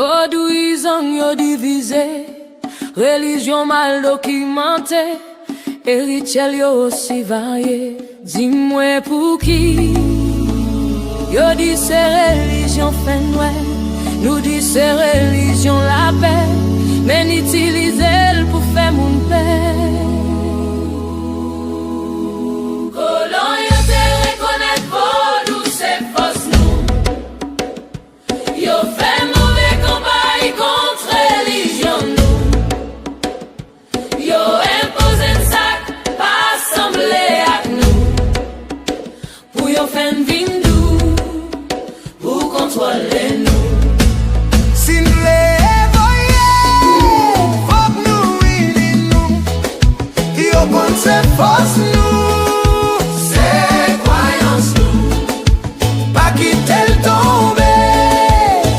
Vodouisant yo divisé, religion mal documentée, et rituel yo aussi varié. Dis-moi pour qui? Yo dit c'est religion fait noir, nous dit c'est religion la paix, mais n'utiliser pour faire mon paix. Colon yo te reconnaître Vodou c'est fausse nous. Yo fait mauvais combat contre religion nous. Yo impose un sac pas assemblé avec nous. Pour yo faire vindou, pour contrôler nous. C'est force nous, c'est croyance nous, pas quitter le tomber,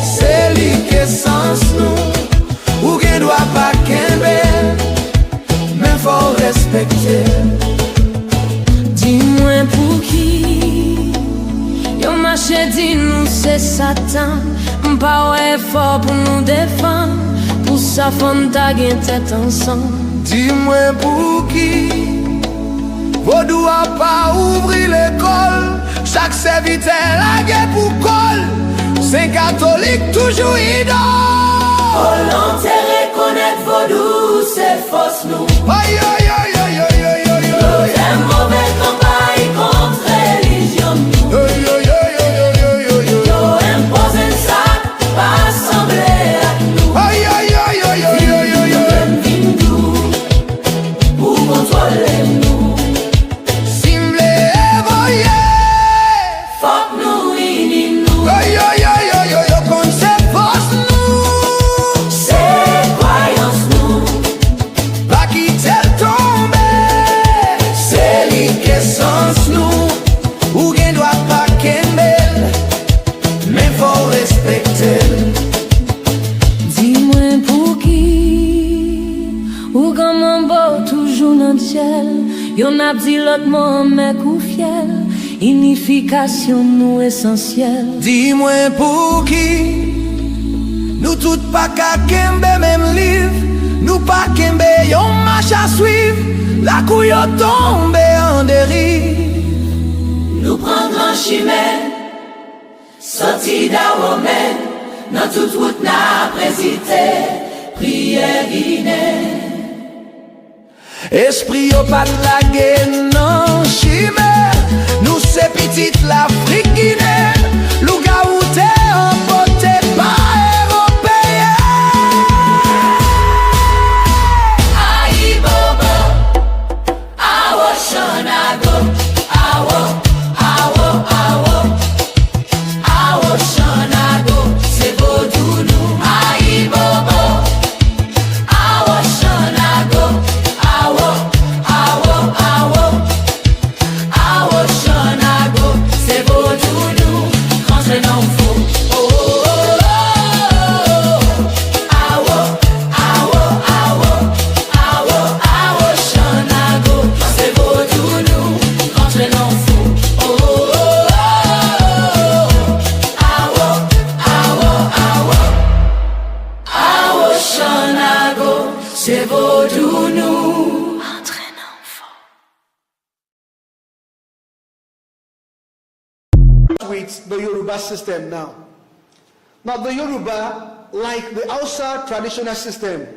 c'est l'essence nous, ou qu'on doit pas qu'aimer, mais faut respecter. Dis-moi pour qui, yo marché dit nous c'est Satan, pas effort pour nous défendre, pour sa femme ta gain tête ensemble. Dis-moi pour qui, Vodou a pas ouvri l'école, chaque serviteur a gué pour col, c'est catholique toujours idole. Volontaire reconnaître Vodou, c'est fausse nous. Aïe aïe aïe aïe aïe aïe aïe aïe. Un mauvais combat contre religion nous. Aïe aïe aïe aïe aïe aïe aïe. Yo impose un sac, pas assemblé avec nous. Aïe aïe aïe aïe aïe aïe aïe. Yon a dit l'autre mot, mais coup fiel, unification nous essentielle. Dis-moi pour qui, nous tout pas qu'à kembe même livre, nous pas kembe yon marche à suivre, la couille tombe en dérive. Nous prendre un chimère, sorti d'Aromène, dans toute route n'a présité, prière Guinée. Esprit yo pas de la guerre, non, chimère. Nous c'est petite l'Afrique guinéenne. Louga ou t'es emporté par européen. AYIBOBO, awo shanago, awo, awo, awo, awo shanago, c'est Vodou nous. AYIBOBO, awo shanago. C'est Vodou nous, quand je n'en fous. Oh, oh, oh, oh. Awo, awo, awo, awo, awo, shanago. C'est Vodou nous, quand je n'en fous. Oh, oh, oh, oh. Awo, awo, awo, awo, shanago. C'est Vodou nous. With the Yoruba system now. Now the Yoruba, like the Hausa traditional system,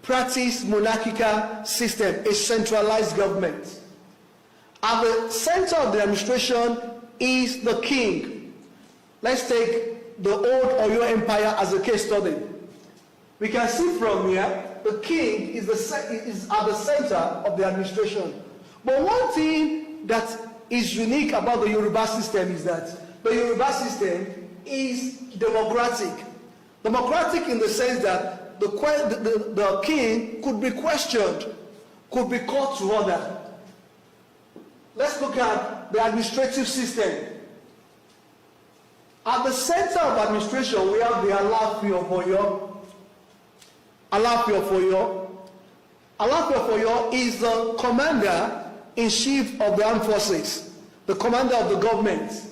practice monarchical system, a centralized government. At the center of the administration is the king. Let's take the old Oyo Empire as a case study. We can see from here, the king is at the center of the administration. But one thing that is unique about the Yoruba system is that the Yoruba system is democratic. Democratic in the sense that the king could be questioned, could be called to order. Let's look at the administrative system. At the center of administration, we have the Alaafin of Oyo. Alaafin of Oyo. Alaafin of Oyo is the commander-in-chief of the armed forces, the commander of the government.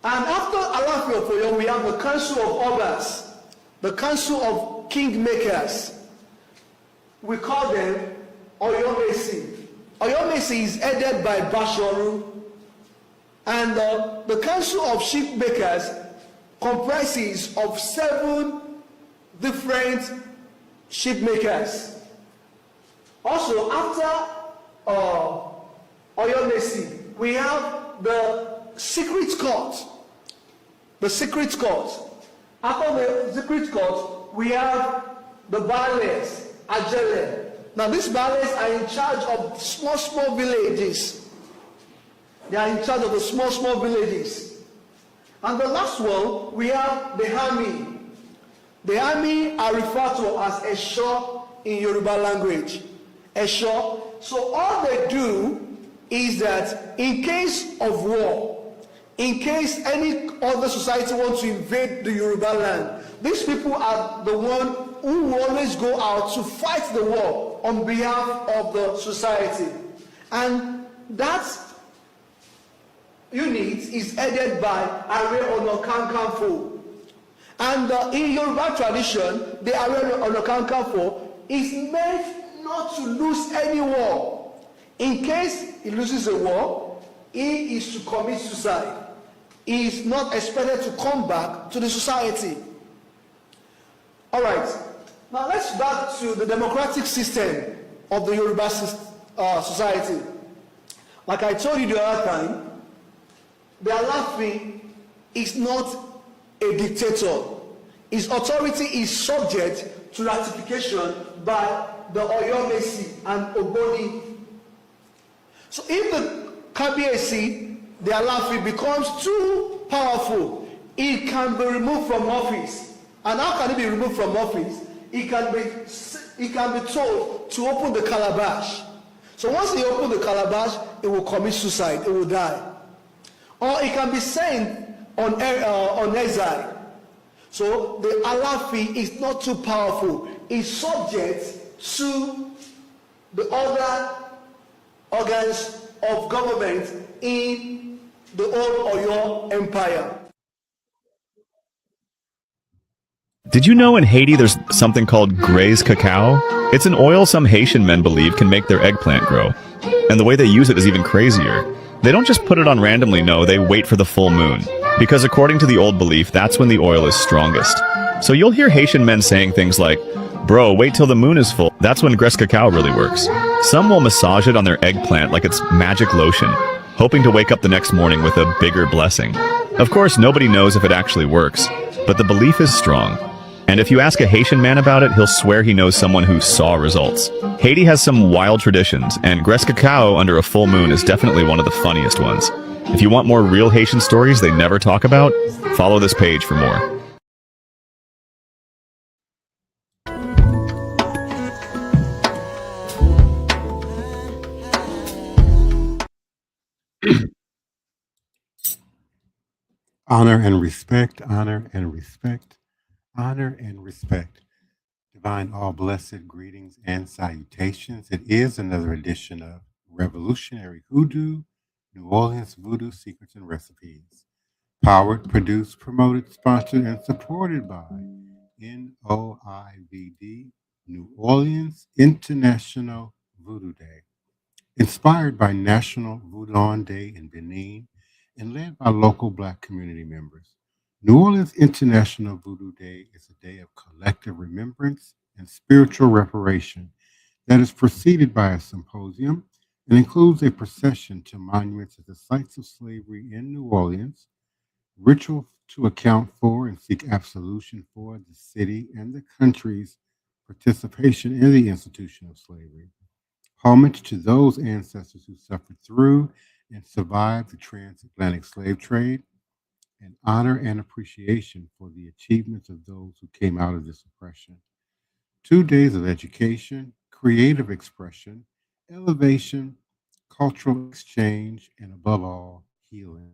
And after Alaafin of Oyo, we have the Council of Obas. the Council of Kingmakers. We call them Oyomesi. Oyomesi is headed by Bashoru, and the Council of Sheepmakers comprises of 7 different sheepmakers. Also, after Oyomesi, we have the secret court. The secret court. After the secret court, we have the ballets, Ajele. Now these ballets are in charge of small villages. They are in charge of the small villages. And the last one, we have the army. The army are referred to as Esho in Yoruba language. Esho. So all they do is that in case of war, in case any other society wants to invade the Yoruba land, these people are the one who will always go out to fight the war on behalf of the society. And that unit is headed by Are Ona Kakanfo. And in Yoruba tradition, the Are Ona Kakanfo is meant not to lose any war. In case he loses a war, he is to commit suicide. He is not expected to come back to the society. All right. Now let's back to the democratic system of the Yoruba society. Like I told you the other time, the Alaafin is not a dictator. His authority is subject to ratification by the Oyomesi and Ogboni. So if the Kabiyesi, the Alaafin, becomes too powerful, it can be removed from office. And how can it be removed from office? It can be told to open the calabash. So once he opens the calabash, it will commit suicide, it will die. Or it can be sent on exile. So the Alaafin is not too powerful. It's subject to the other organs of government in the old Oyo Empire. Did you know in Haiti there's something called grais cacao? It's an oil some Haitian men believe can make their eggplant grow. And the way they use it is even crazier. They don't just put it on randomly, no, they wait for the full moon. Because according to the old belief, that's when the oil is strongest. So you'll hear Haitian men saying things like, bro, wait till the moon is full, that's when grais cacao really works. Some will massage it on their eggplant like it's magic lotion, hoping to wake up the next morning with a bigger blessing. Of course, nobody knows if it actually works, but the belief is strong. And if you ask a Haitian man about it, he'll swear he knows someone who saw results. Haiti has some wild traditions, and grais cacao under a full moon is definitely one of the funniest ones. If you want more real Haitian stories they never talk about, follow this page for more. Honor and respect, honor and respect, honor and respect. Divine all blessed greetings and salutations. It is another edition of Revolutionary Hoodoo, New Orleans Voodoo Secrets and Recipes. Powered, produced, promoted, sponsored, and supported by NOIVD, New Orleans International Voodoo Day. Inspired by National Voodoo Day in Benin and led by local Black community members. New Orleans International Voodoo Day is a day of collective remembrance and spiritual reparation that is preceded by a symposium and includes a procession to monuments at the sites of slavery in New Orleans, ritual to account for and seek absolution for the city and the country's participation in the institution of slavery, homage to those ancestors who suffered through and survived the transatlantic slave trade, and honor and appreciation for the achievements of those who came out of this oppression. 2 days of education, creative expression, elevation, cultural exchange, and above all, healing.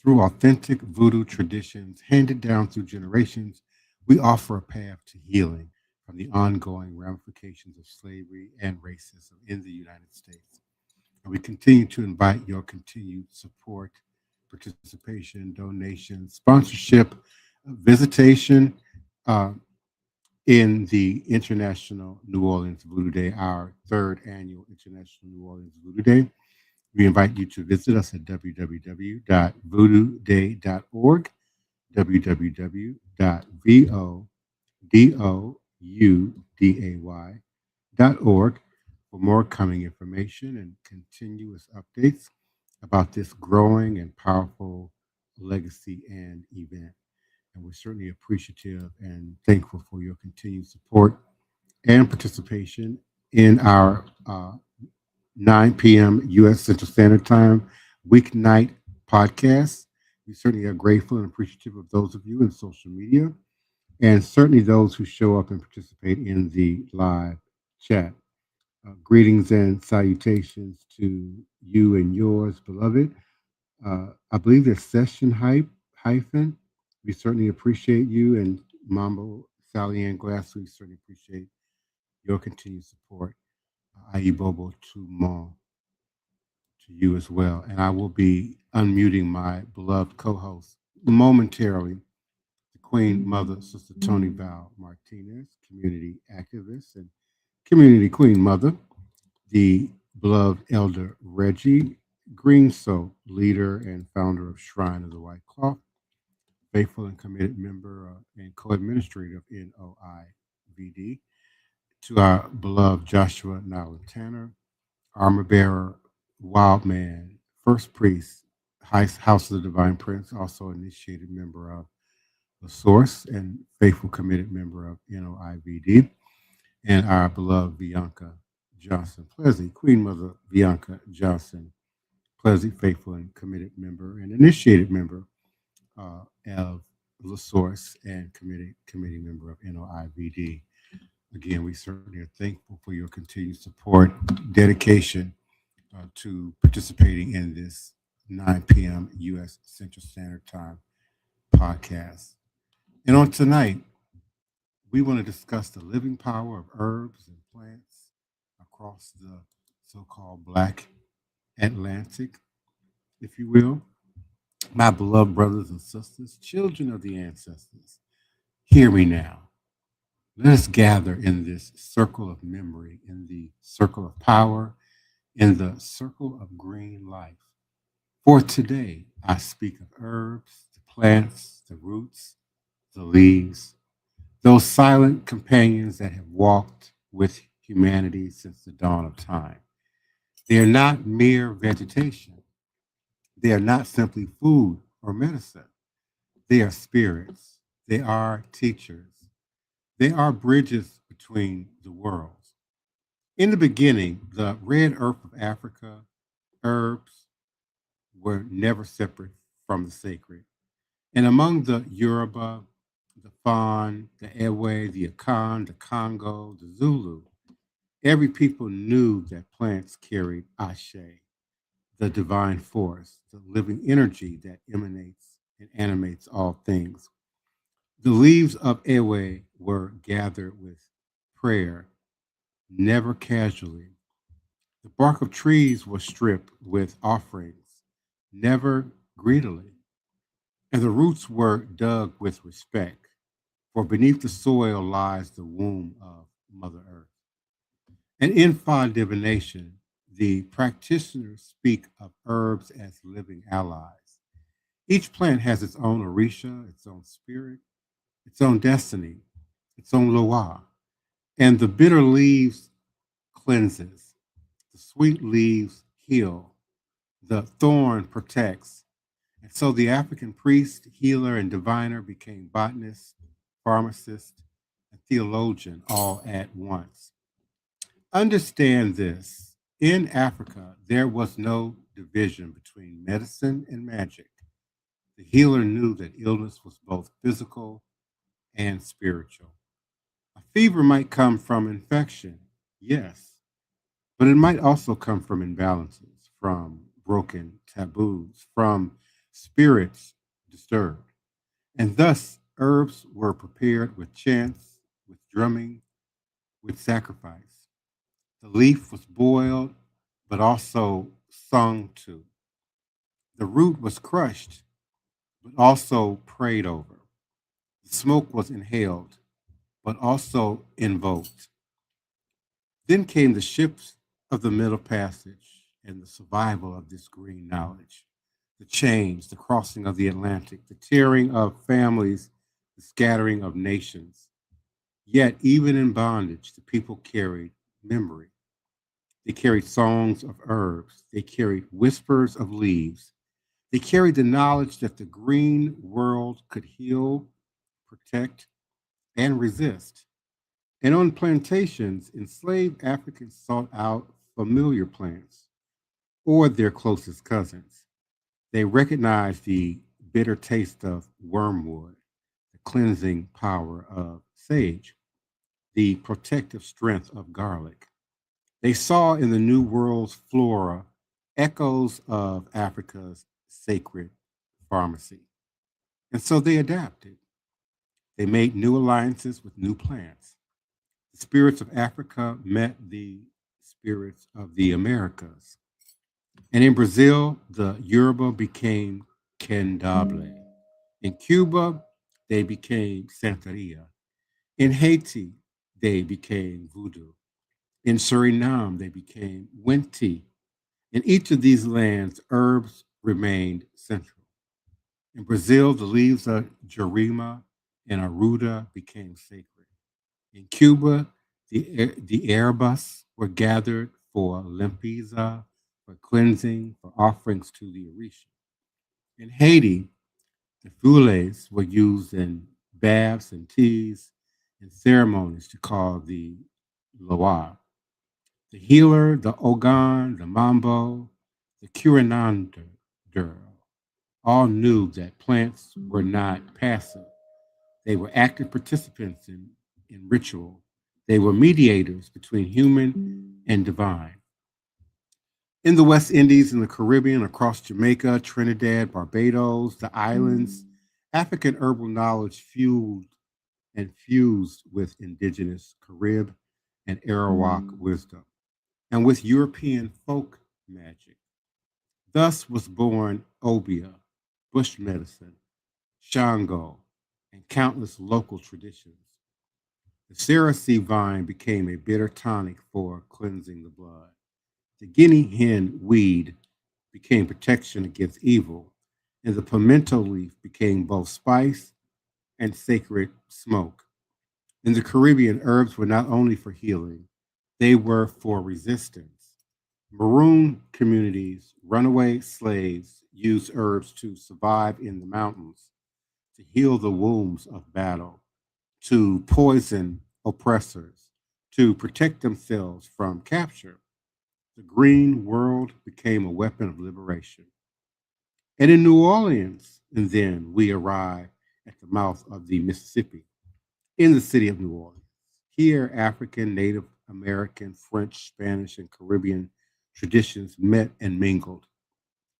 Through authentic voodoo traditions handed down through generations, we offer a path to healing from the ongoing ramifications of slavery and racism in the United States. And we continue to invite your continued support, participation, donation, sponsorship, visitation, uh, in the International New Orleans Voodoo Day, our third annual International New Orleans Voodoo Day. We invite you to visit us at www.voodooday.org, www.vodouday.org for more coming information and continuous updates about this growing and powerful legacy and event. And we're certainly appreciative and thankful for your continued support and participation in our 9 p.m. U.S. Central Standard Time weeknight podcast. We certainly are grateful and appreciative of those of you in social media, and certainly those who show up and participate in the live chat. Greetings and salutations to you and yours, beloved. I believe there's session hyphen. We certainly appreciate you, and Mambo, Sally Ann Glass. We certainly appreciate your continued support. AYIBOBO to Mon, to you as well. And I will be unmuting my beloved co-host momentarily, the Queen Mother, Sister Toni Val Martinez, community activist and community Queen Mother, the beloved Elder Reggie Greensoul, leader and founder of Shrine of the White Cloth, faithful and committed member and co-administrator of NOIVD, to our beloved Joshua Nylan Tanner, armor bearer, wild man, first priest, House of the Divine Prince, also initiated member of the Source and faithful committed member of NOIVD, and our beloved Bianca Johnson Plessy, Queen Mother Bianca Johnson Plessy, faithful and committed member and initiated member of the Source and committee member of NOIVD. Again, we certainly are thankful for your continued support, dedication to participating in this 9 p.m. U.S. Central Standard Time podcast. And on tonight, we want to discuss the living power of herbs and plants across the so-called Black Atlantic, if you will. My beloved brothers and sisters, children of the ancestors, hear me now. Let us gather in this circle of memory, in the circle of power, in the circle of green life. For today, I speak of herbs, the plants, the roots, the leaves, those silent companions that have walked with humanity since the dawn of time. They are not mere vegetation. They are not simply food or medicine. They are spirits. They are teachers. They are bridges between the worlds. In the beginning, the red earth of Africa, herbs were never separate from the sacred. And among the Yoruba, the Fon, the Ewe, the Akan, the Congo, the Zulu, every people knew that plants carried Ashe, the divine force, the living energy that emanates and animates all things. The leaves of Ewe were gathered with prayer, never casually. The bark of trees was stripped with offerings, never greedily. And the roots were dug with respect, for beneath the soil lies the womb of Mother Earth. And in Fa divination, the practitioners speak of herbs as living allies. Each plant has its own orisha, its own spirit, its own destiny, its own loa. And the bitter leaves cleanses, the sweet leaves heal, the thorn protects. And so the African priest, healer, and diviner became botanist, pharmacist, and theologian all at once. Understand this. In Africa, there was no division between medicine and magic. The healer knew that illness was both physical and spiritual. A fever might come from infection, yes, but it might also come from imbalances, from broken taboos, from spirits disturbed. And thus, herbs were prepared with chants, with drumming, with sacrifice. The leaf was boiled, but also sung to. The root was crushed, but also prayed over. The smoke was inhaled, but also invoked. Then came the ships of the Middle Passage and the survival of this green knowledge, the change, the crossing of the Atlantic, the tearing of families, the scattering of nations. Yet, even in bondage, the people carried memory. They carried songs of herbs. They carried whispers of leaves. They carried the knowledge that the green world could heal, protect, and resist. And on plantations, enslaved Africans sought out familiar plants or their closest cousins. They recognized the bitter taste of wormwood, the cleansing power of sage, the protective strength of garlic. They saw in the New World's flora echoes of Africa's sacred pharmacy. And so they adapted. They made new alliances with new plants. The spirits of Africa met the spirits of the Americas. And in Brazil, the Yoruba became Candomblé. In Cuba, they became Santeria. In Haiti, they became Voodoo. In Suriname, they became Winti. In each of these lands, herbs remained central. In Brazil, the leaves of Jerima and Aruda became sacred. In Cuba, the herbas were gathered for limpieza, for cleansing, for offerings to the Orisha. In Haiti, the feuilles were used in baths and teas and ceremonies to call the Loa. The healer, the Ogan, the Mambo, the Curinander all knew that plants were not passive. They were active participants in ritual. They were mediators between human and divine. In the West Indies, in the Caribbean, across Jamaica, Trinidad, Barbados, the islands, African herbal knowledge fueled and fused with indigenous Carib and Arawak wisdom, and with European folk magic. Thus was born Obia, bush medicine, Shango, and countless local traditions. The cerasee vine became a bitter tonic for cleansing the blood. The guinea hen weed became protection against evil, and the pimento leaf became both spice and sacred smoke. In the Caribbean, herbs were not only for healing, they were for resistance. Maroon communities, runaway slaves, used herbs to survive in the mountains, to heal the wounds of battle, to poison oppressors, to protect themselves from capture. The green world became a weapon of liberation. And in New Orleans, and then we arrive at the mouth of the Mississippi, in the city of New Orleans. Here, African, Native American, French, Spanish, and Caribbean traditions met and mingled.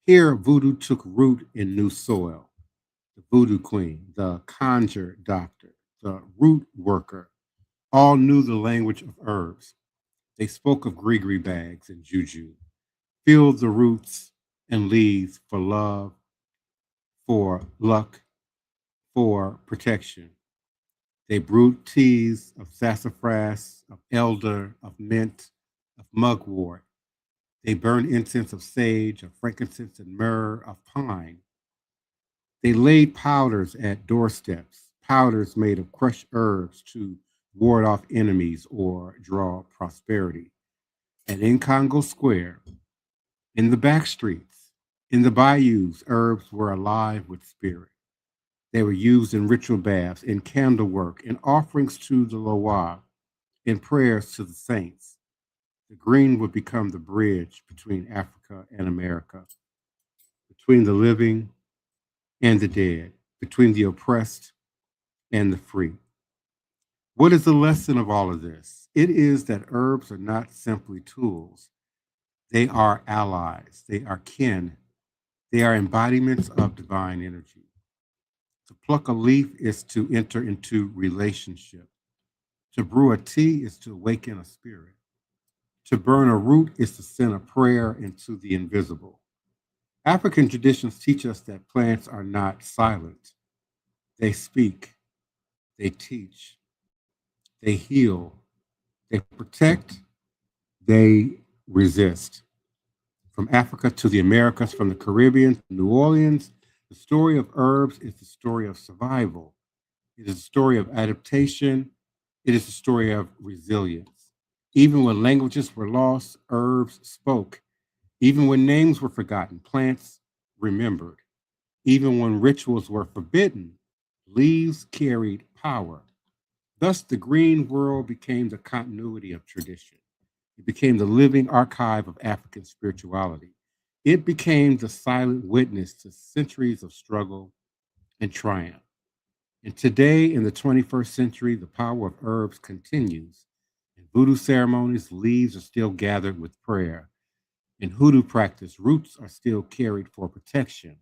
Here, voodoo took root in new soil. The voodoo queen, the conjure doctor, the root worker, all knew the language of herbs. They spoke of gree bags and juju, filled the roots and leaves for love, for luck, for protection. They brewed teas of sassafras, of elder, of mint, of mugwort. They burned incense of sage, of frankincense and myrrh, of pine. They laid powders at doorsteps, powders made of crushed herbs to ward off enemies or draw prosperity. And in Congo Square, in the back streets, in the bayous, herbs were alive with spirit. They were used in ritual baths, in candle work, in offerings to the Loa, in prayers to the saints. The green would become the bridge between Africa and America, between the living and the dead, between the oppressed and the free. What is the lesson of all of this? It is that herbs are not simply tools. They are allies. They are kin. They are embodiments of divine energy. To pluck a leaf is to enter into relationship. To brew a tea is to awaken a spirit. To burn a root is to send a prayer into the invisible. African traditions teach us that plants are not silent. They speak. they teach, they heal, they protect, they resist. From Africa to the Americas, from the Caribbean to New Orleans, the story of herbs is the story of survival. It is a story of adaptation. It is a story of resilience. Even when languages were lost, herbs spoke. Even when names were forgotten, plants remembered. Even when rituals were forbidden, leaves carried power. Thus, the green world became the continuity of tradition. It became the living archive of African spirituality. It became the silent witness to centuries of struggle and triumph. And today, in the 21st century, the power of herbs continues. In voodoo ceremonies, leaves are still gathered with prayer. In hoodoo practice, roots are still carried for protection.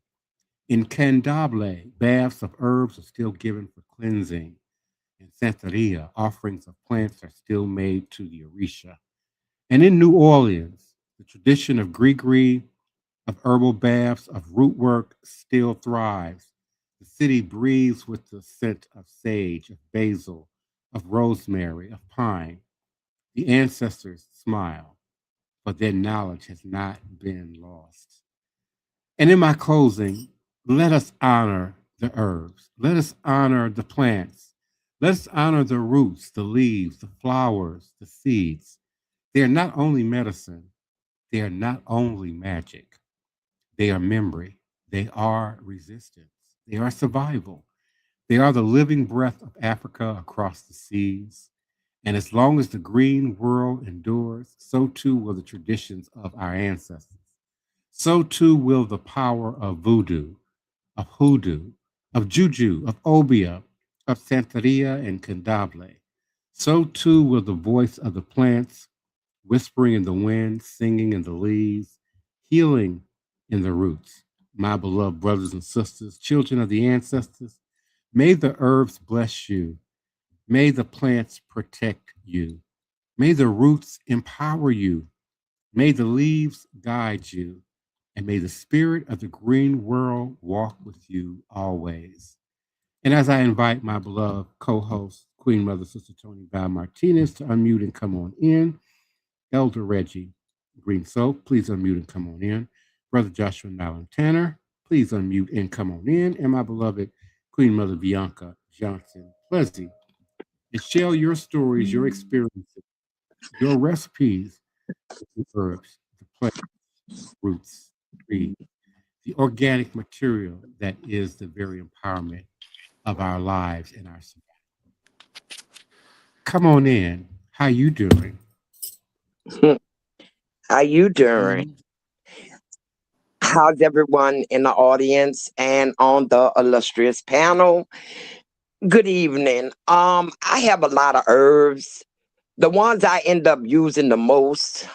In candomblé, baths of herbs are still given for cleansing. In Santeria, offerings of plants are still made to the Orisha. And in New Orleans, the tradition of gree-gree, of herbal baths, of root work still thrives. The city breathes with the scent of sage, of basil, of rosemary, of pine. The ancestors smile, but their knowledge has not been lost. And in my closing, let us honor the herbs. Let us honor the plants. Let us honor the roots, the leaves, the flowers, the seeds. They are not only medicine, they are not only magic. They are memory. They are resistance. They are survival. They are the living breath of Africa across the seas. And as long as the green world endures, so too will the traditions of our ancestors. So too will the power of voodoo, of hoodoo, of juju, of obia, of santeria and candomblé. So too will the voice of the plants, whispering in the wind, singing in the leaves, healing in the roots. My beloved brothers and sisters, children of the ancestors, may the herbs bless you. May the plants protect you. May the roots empower you. May the leaves guide you. And may the spirit of the green world walk with you always. And as I invite my beloved co-host, Queen Mother Sister Toni Martinez to unmute and come on in, Elder Reggie Green Soap, please unmute and come on in. Brother Joshua Nylan Tanner, please unmute and come on in. And my beloved Queen Mother Bianca Johnson Plessy, and share your stories, your experiences, your recipes, the herbs, the plants, roots, trees, the organic material that is the very empowerment of our lives and our survival. Come on in. How you doing? How you doing? How's everyone in the audience and on the illustrious panel? Good evening. I have a lot of herbs. The ones I end up using the most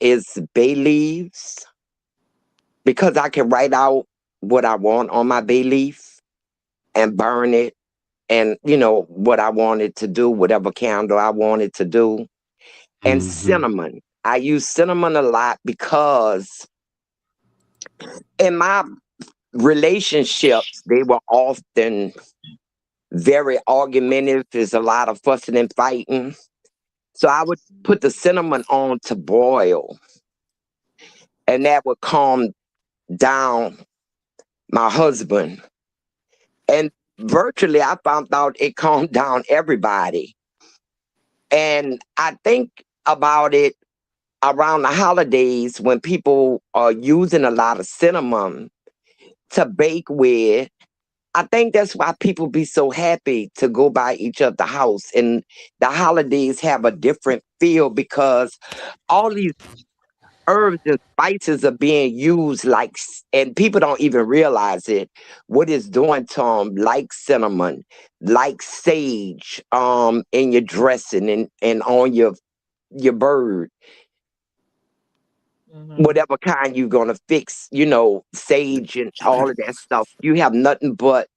is bay leaves, because I can write out what I want on my bay leaf and burn it, and what I wanted to do, whatever candle I wanted to do. And cinnamon. I use cinnamon a lot because in my relationships, they were often very argumentative. There's a lot of fussing and fighting. So I would put the cinnamon on to boil, and that would calm down my husband. And virtually, I found out it calmed down everybody. And I think about it around the holidays when people are using a lot of cinnamon to bake with. I think that's why people be so happy to go by each other's house, and the holidays have a different feel because all these herbs and spices are being used and people don't even realize it, what it's doing to them, like cinnamon, like sage, in your dressing and on your bird. Whatever kind you're gonna fix, sage and all of that stuff. You have nothing but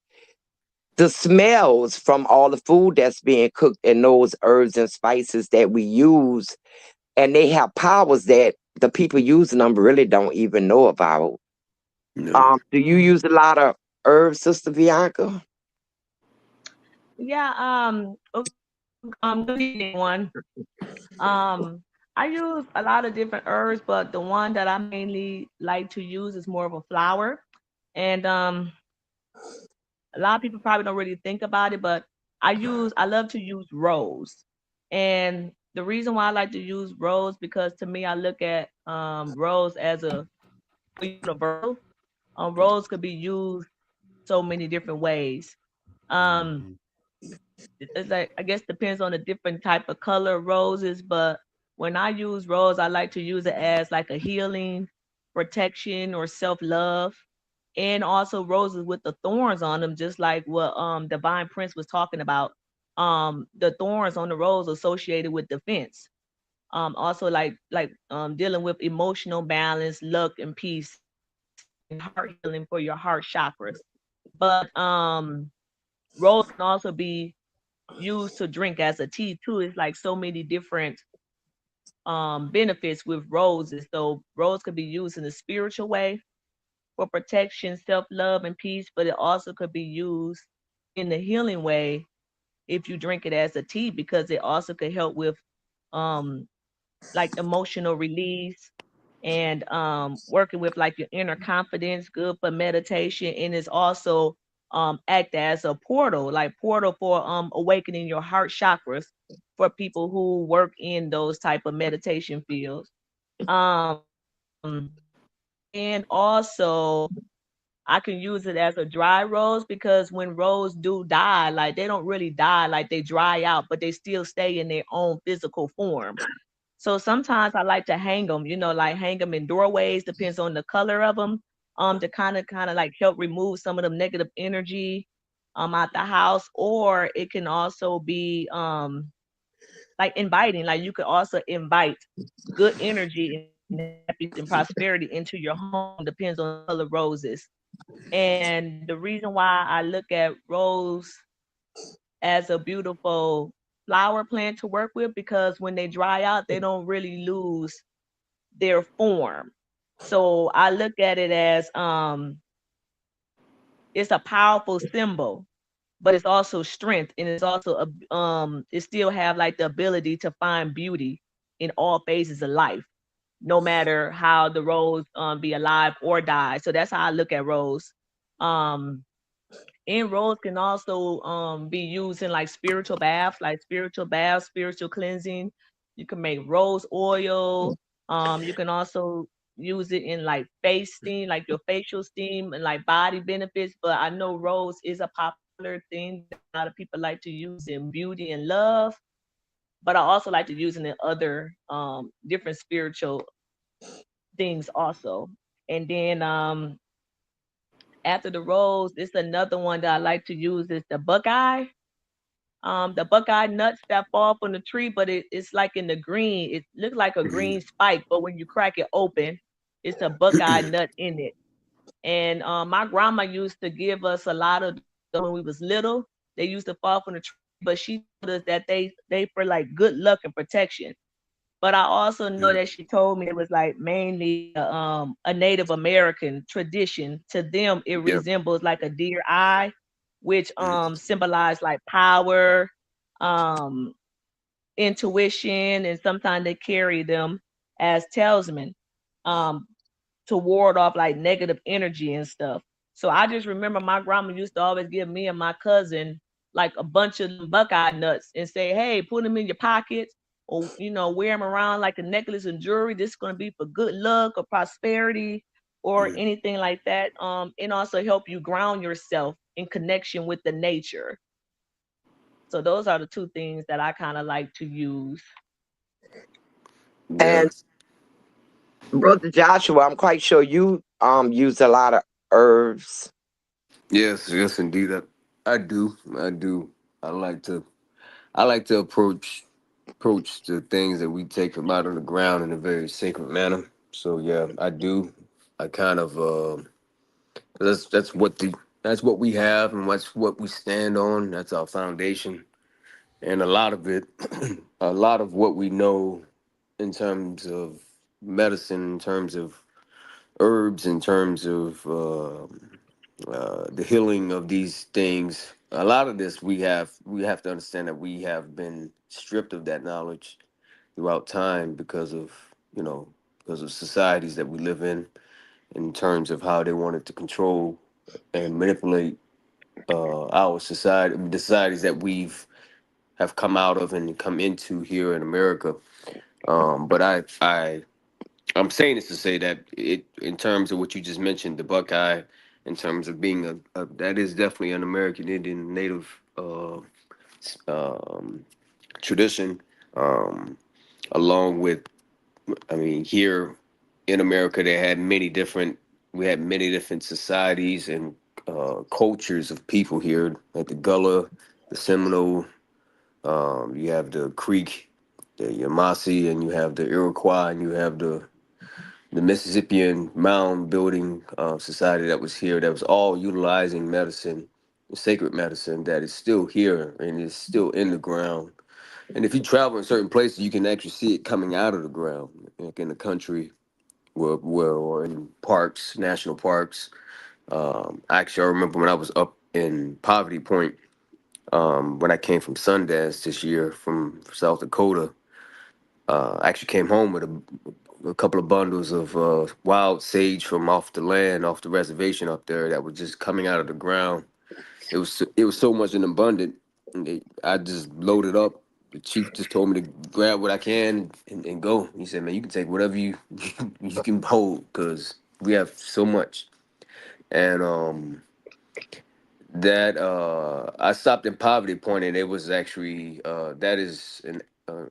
the smells from all the food that's being cooked in those herbs and spices that we use, and they have powers that the people using them really don't even know about. No. Do you use a lot of herbs, Sister Bianca? Yeah, good evening, one. I use a lot of different herbs, but the one that I mainly like to use is more of a flower. And a lot of people probably don't really think about it, but I love to use rose. And the reason why I like to use rose because to me I look at rose as a universal. Rose could be used so many different ways. Um, Mhm. it's like I guess depends on the different type of color of roses, but when I use rose, I like to use it as like a healing, protection, or self-love. And also roses with the thorns on them, just like what Divine Prince was talking about. The thorns on the rose associated with defense. Also dealing with emotional balance, luck, and peace, and heart healing for your heart chakras. But rose can also be used to drink as a tea too. It's like so many different benefits with roses. So rose could be used in a spiritual way for protection, self-love, and peace, but it also could be used in the healing way if you drink it as a tea because it also could help with um like emotional release and working with like your inner confidence, good for meditation, and it's also act as a portal, like portal for awakening your heart chakras for people who work in those type of meditation fields. Um and also I can use it as a dry rose because when rose do die, like they don't really die, like they dry out, but they still stay in their own physical form. So sometimes I like to hang them, like hang them in doorways, depends on the color of them, to kind of like help remove some of the negative energy out the house. Or it can also be like inviting, like you could also invite good energy and happiness and prosperity into your home, depends on the color roses. And the reason why I look at rose as a beautiful flower plant to work with because when they dry out, they don't really lose their form. So I look at it as it's a powerful symbol, but it's also strength and it's also it still have like the ability to find beauty in all phases of life, no matter how the rose be alive or die. So that's how I look at rose. Um and rose can also be used in like spiritual baths, spiritual cleansing. You can make rose oil. You can also use it in like face steam, like your facial steam and like body benefits. But I know rose is a popular thing that a lot of people like to use in beauty and love. But I also like to use it in other different spiritual things also. And then after the rose, it's another one that I like to use is the buckeye. The buckeye nuts that fall from the tree, but it's like in the green. It looks like a green spike, but when you crack it open, it's a buckeye nut in it. And my grandma used to give us a lot of when we was little. They used to fall from the tree, but she told us that they for like good luck and protection. But I also know that she told me it was like mainly a Native American tradition. To them, it Yep. resembles like a deer eye, which symbolize like power, um, intuition, and sometimes they carry them as talisman. Um, to ward off like negative energy and stuff. So I just remember my grandma used to always give me and my cousin like a bunch of them buckeye nuts and say, "Hey, put them in your pockets or wear them around like a necklace and jewelry. This is going to be for good luck or prosperity or anything like that." And also help you ground yourself in connection with the nature. So those are the two things that I kind of like to use. Yeah. And Brother Joshua, I'm quite sure you use a lot of herbs. Yes, yes, indeed. I do. I do. I like to. I like to approach the things that we take from out of the ground in a very sacred manner. So yeah, I do. I kind of that's what we have and that's what we stand on. That's our foundation. And a lot of it, a lot of what we know in terms of medicine, in terms of herbs, in terms of the healing of these things. A lot of this we have to understand that we have been stripped of that knowledge throughout time because of because of societies that we live in terms of how they wanted to control and manipulate our society, the societies that we've have come out of and come into here in America. But I'm saying this to say that in terms of what you just mentioned, the Buckeye, in terms of being a that is definitely an American Indian Native um, tradition, um, along with, I mean, here in America, we had many different societies and cultures of people here, like the Gullah, the Seminole, you have the Creek, the Yamasee, and you have the Iroquois, and you have the Mississippian mound building society that was here, that was all utilizing medicine, sacred medicine that is still here and is still in the ground. And if you travel in certain places, you can actually see it coming out of the ground, like in the country, or in parks, national parks. Actually, I remember when I was up in Poverty Point, when I came from Sundance this year from South Dakota. I actually came home with a couple of bundles of wild sage from off the land, off the reservation up there, that was just coming out of the ground. It was so much in abundant. I just loaded up. The chief just told me to grab what I can and go. He said, "Man, you can take whatever you you can hold, because we have so much." And that I stopped in Poverty Point, and it was actually that is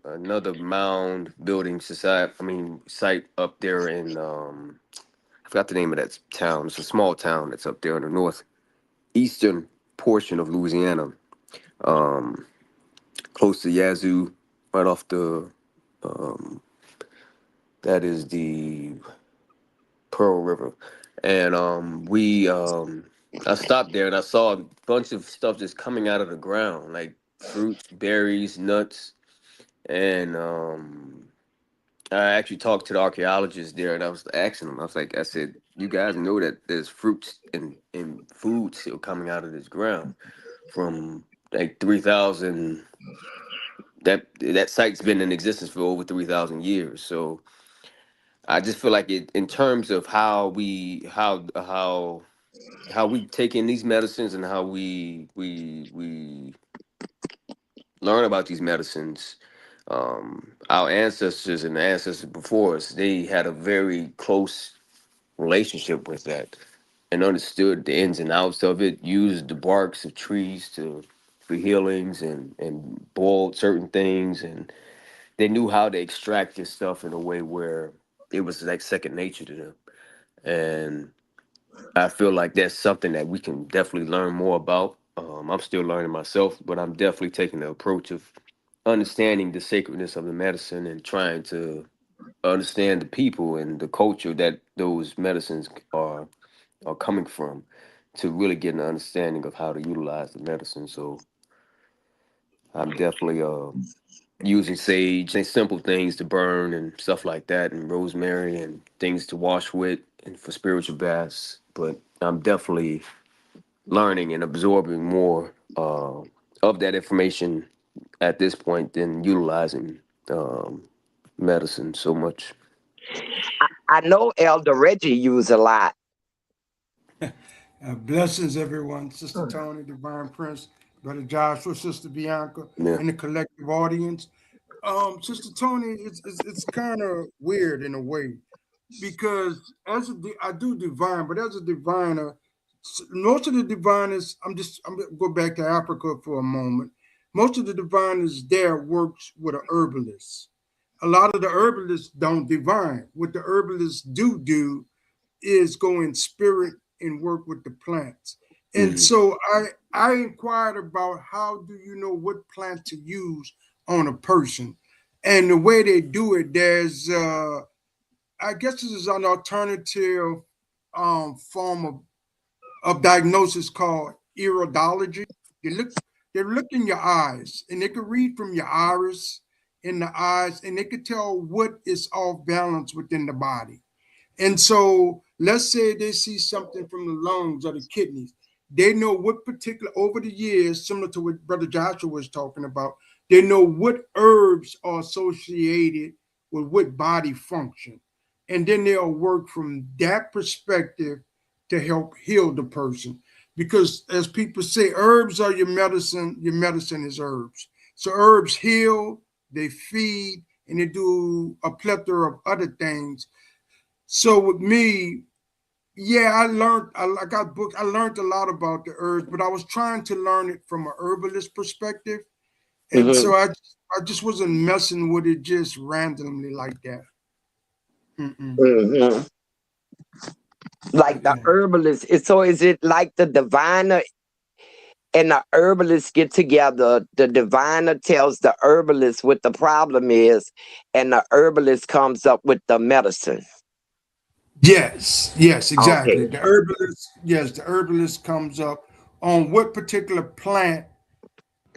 another mound building society. I mean, site up there in I forgot the name of that town. It's a small town that's up there in the northeastern portion of Louisiana, um, close to Yazoo, right off the um, that is the Pearl River. And I stopped there and I saw a bunch of stuff just coming out of the ground, like fruits, berries, nuts. And I actually talked to the archaeologist there, and I was asking him, I said, "You guys know that there's fruits and food still coming out of this ground from like 3,000, that site's been in existence for over 3,000 years." So I just feel like it, in terms of how we take in these medicines and how we learn about these medicines. Our ancestors and the ancestors before us, they had a very close relationship with that and understood the ins and outs of it. Used the barks of trees for healings, and boiled certain things, and they knew how to extract this stuff in a way where it was like second nature to them. And I feel like that's something that we can definitely learn more about. I'm still learning myself, but I'm definitely taking the approach of understanding the sacredness of the medicine and trying to understand the people and the culture that those medicines are coming from, to really get an understanding of how to utilize the medicine. So I'm definitely using sage and simple things to burn and stuff like that, and rosemary and things to wash with and for spiritual baths. But I'm definitely learning and absorbing more of that information at this point than utilizing um, medicine so much. I know Elder Reggie use a lot. Blessings, everyone. Sister Toni, Divine Prince, Brother Joshua, Sister Bianca, Yeah. and the collective audience. Sister Toni, it's kind of weird in a way, because I do divine, but as a diviner, most of the diviners, I'm gonna go back to Africa for a moment. Most of the diviners there works with a herbalist. A lot of the herbalists don't divine. What the herbalists do is go in spirit and work with the plants. And Mhm. so I inquired about, how do you know what plant to use on a person? And the way they do it, there's I guess this is an alternative form of diagnosis called iridology. They look they look in your eyes, and they can read from your iris in the eyes, and they can tell what is off balance within the body. And so let's say they see something from the lungs or the kidneys. They know what particular, over the years, similar to what Brother Joshua was talking about, they know what herbs are associated with what body function. And then they'll work from that perspective to help heal the person. Because as people say, herbs are your medicine is herbs. So herbs heal, they feed, and they do a plethora of other things. So with me, yeah, I got books. I learned a lot about the herbs, but I was trying to learn it from an herbalist perspective. And so I just wasn't messing with it just randomly like that. Like the herbalist. So is it like the diviner and the herbalist get together? The diviner tells the herbalist what the problem is, and the herbalist comes up with the medicine. Yes, exactly. Okay. The herbalist comes up on what particular plant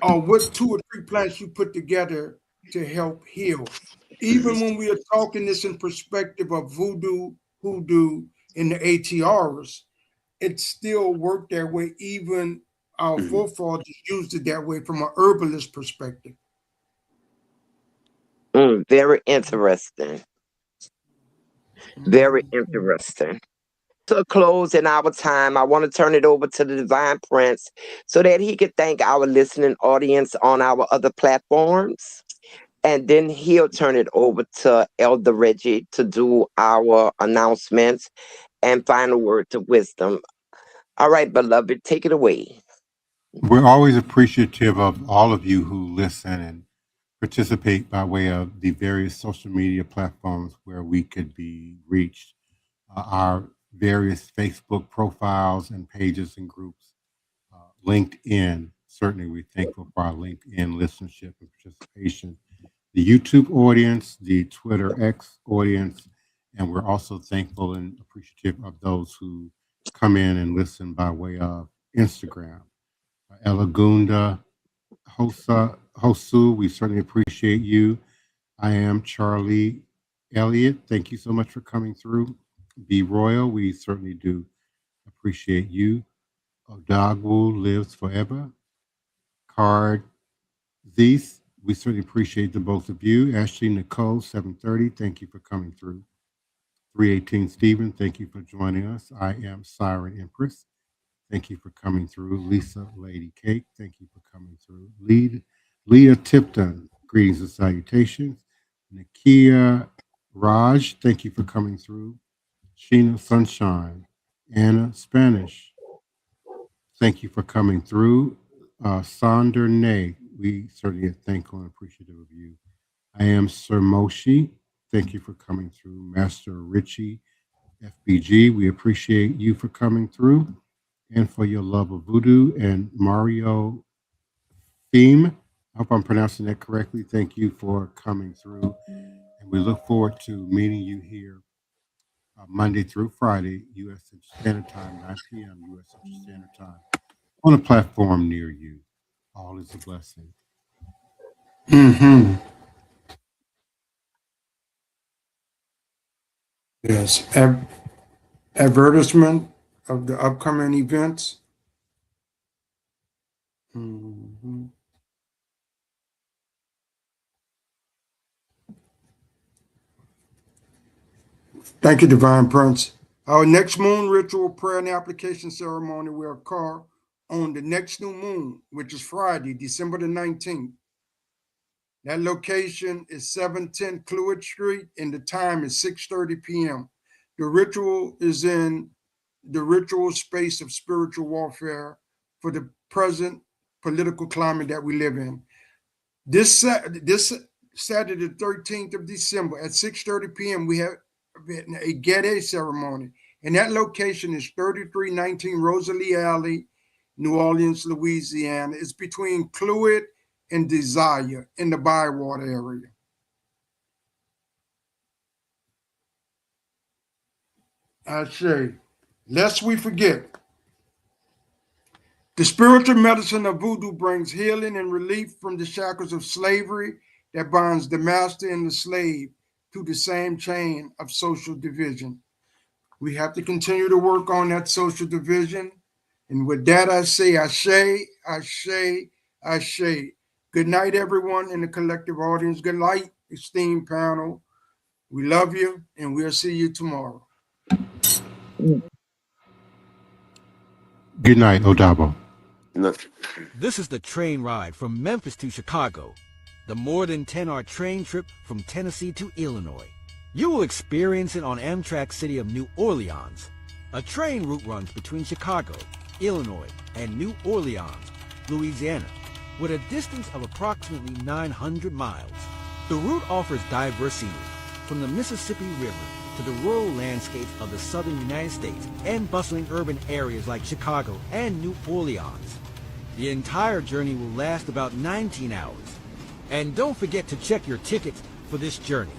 or what 2 or 3 plants you put together to help heal. Even when we are talking this in perspective of voodoo, hoodoo, and the ATRs, it still worked that way. Even our forefathers used it that way from an herbalist perspective. Very interesting. Very interesting. To close in our time, I want to turn it over to the Divine Prince so that he could thank our listening audience on our other platforms. And then he'll turn it over to Elder Reggie to do our announcements and final words of wisdom. All right, beloved, take it away. We're always appreciative of all of you who listen and participate by way of the various social media platforms where we could be reached. Our various Facebook profiles and pages and groups. LinkedIn, certainly we're thankful for our LinkedIn listenership and participation. The YouTube audience, the Twitter X audience, and we're also thankful and appreciative of those who come in and listen by way of Instagram. Elagunda, Hosu, we certainly appreciate you. I am Charlie Elliott. Thank you so much for coming through. Be Royal, we certainly do appreciate you. Odogwu lives forever. Card Zees, we certainly appreciate the both of you. Ashley Nicole, 730, thank you for coming through. 318 Stephen, thank you for joining us. I am Siren Empress. Thank you for coming through. Lisa Lady Cake, thank you for coming through. Leah Tipton, greetings and salutations. Nakia Raj, thank you for coming through. Sheena Sunshine, Anna Spanish, thank you for coming through. Sonder Nay, we certainly are thankful and appreciative of you. I am Sir Moshi, thank you for coming through. Master Richie FBG, we appreciate you for coming through and for your love of voodoo. And Mario Theme, I hope I'm pronouncing that correctly. Thank you for coming through. And we look forward to meeting you here Monday through Friday, U.S. Central Standard Time, 9 p.m. U.S. Central Standard Time, on a platform near you. All is a blessing. Yes. Advertisement of the upcoming events. Thank you, Divine Prince. Our next moon ritual prayer and application ceremony will occur on the next new moon, which is Friday, December the 19th. That location is 710 Cluett Street, and the time is 6:30 p.m. The ritual is in the ritual space of spiritual warfare for the present political climate that we live in. This Saturday, the 13th of December at 6:30 p.m., we have a Gede ceremony, and that location is 3319 Rosalie Alley, New Orleans, Louisiana. It's between Cluett and Desire in the Bywater area. I say, lest we forget, the spiritual medicine of voodoo brings healing and relief from the shackles of slavery that binds the master and the slave to the same chain of social division. We have to continue to work on that social division. And with that, I say, ashe, ashe, ashe. Good night, everyone in the collective audience. Good night, esteemed panel. We love you, and we'll see you tomorrow. Good night, Odabo. This is the train ride from Memphis to Chicago, the more than 10-hour train trip from Tennessee to Illinois. You will experience it on Amtrak City of New Orleans. A train route runs between Chicago, Illinois, and New Orleans, Louisiana, with a distance of approximately 900 miles. The route offers diverse scenery, from the Mississippi River to the rural landscapes of the southern United States and bustling urban areas like Chicago and New Orleans. The entire journey will last about 19 hours. And don't forget to check your tickets for this journey.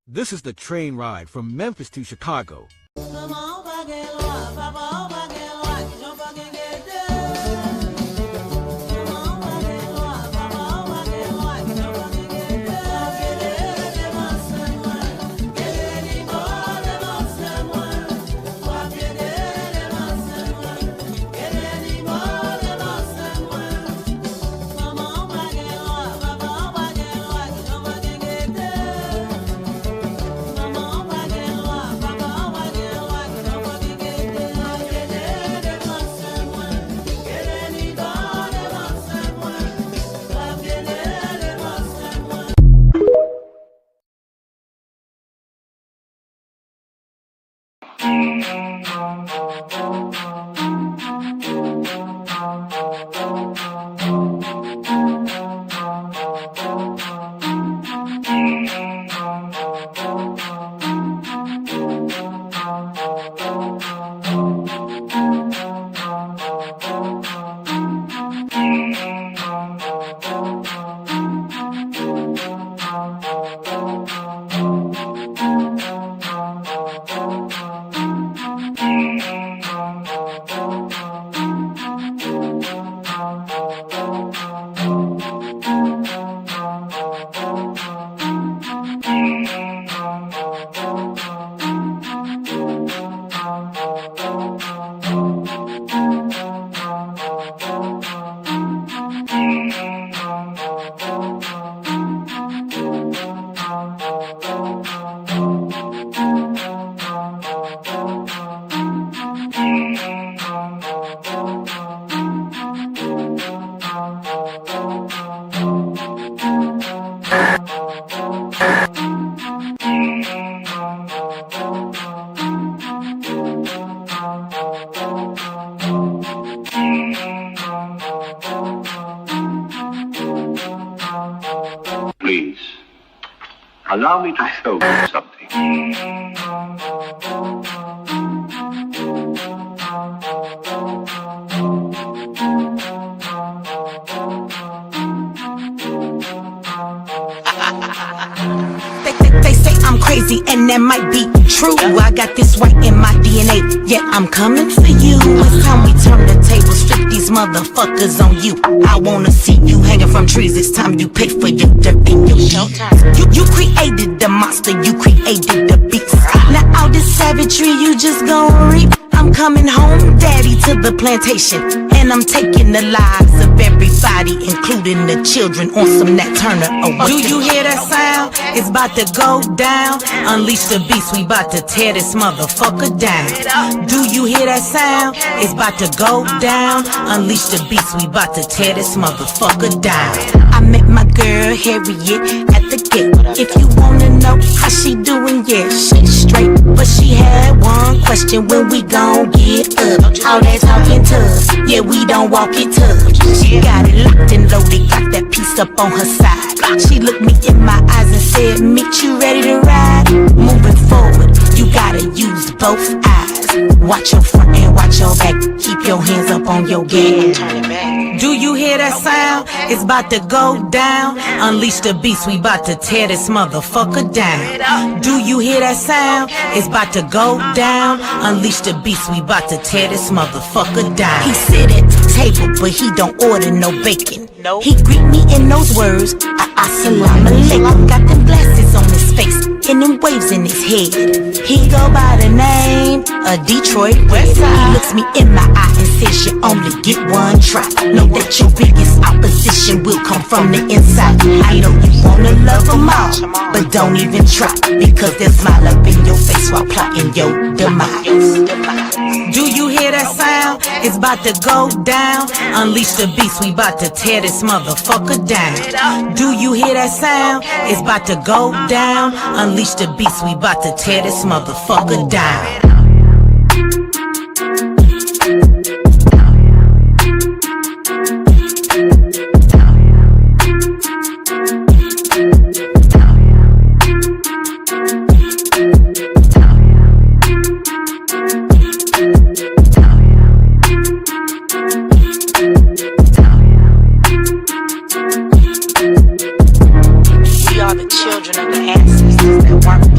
This is the train ride from Memphis to Chicago. Please, allow me to show you something. They say I'm crazy, and that might be true. I got this right in my DNA, yet I'm coming for you. It's time we turn the tables, flip these motherfuckers on you. I wanna see you hanging from trees. It's time you pay for your dirt and your showtime. You created the monster, you created the beast. Now all this savagery you just gon' reap. I'm coming home, daddy, to the plantation, and I'm taking the lives of everybody, including the children, on some Nat Turner. Oh, do you hear that sound? It's about to go down. Unleash the beast, we about to tear this motherfucker down. Do you hear that sound? It's about to go down. Unleash the beast, we about to tear this motherfucker down. I met my girl Harriet at the gate. If you wanna know how she doing, yeah, she's straight. But she had one question: when we gon' get up? All that talking tough, yeah, we don't walk it tough. She got it locked and loaded, got that piece up on her side. She looked me in my eyes and said, "Meet you ready to ride?" Moving forward, you gotta use both eyes. Watch your front and watch your back. Keep your hands up on your gas. Do you hear that sound? It's about to go down. Unleash the beast, we about to tear this motherfucker down. Do you hear that sound? It's about to go down. Unleash the beast, we about to tear this motherfucker down. He sit at the table, but he don't order no bacon. He greet me in those words, assalamu alaikum. Got them glasses on his face and them waves in his head. He go by the name of Detroit Red. He looks me in my eye and says you only get one try. Know that your biggest opposition will come from the inside. I know you wanna love them all, but don't even try, because they'll smile up in your face while plotting your demise. Do you hear that sound? It's about to go down. Unleash the beast, we about to tear this motherfucker down. Do you hear that sound? It's about to go down. Unleash the beast, we about to tear this motherfucker down. We are the children of the ancestors that weren't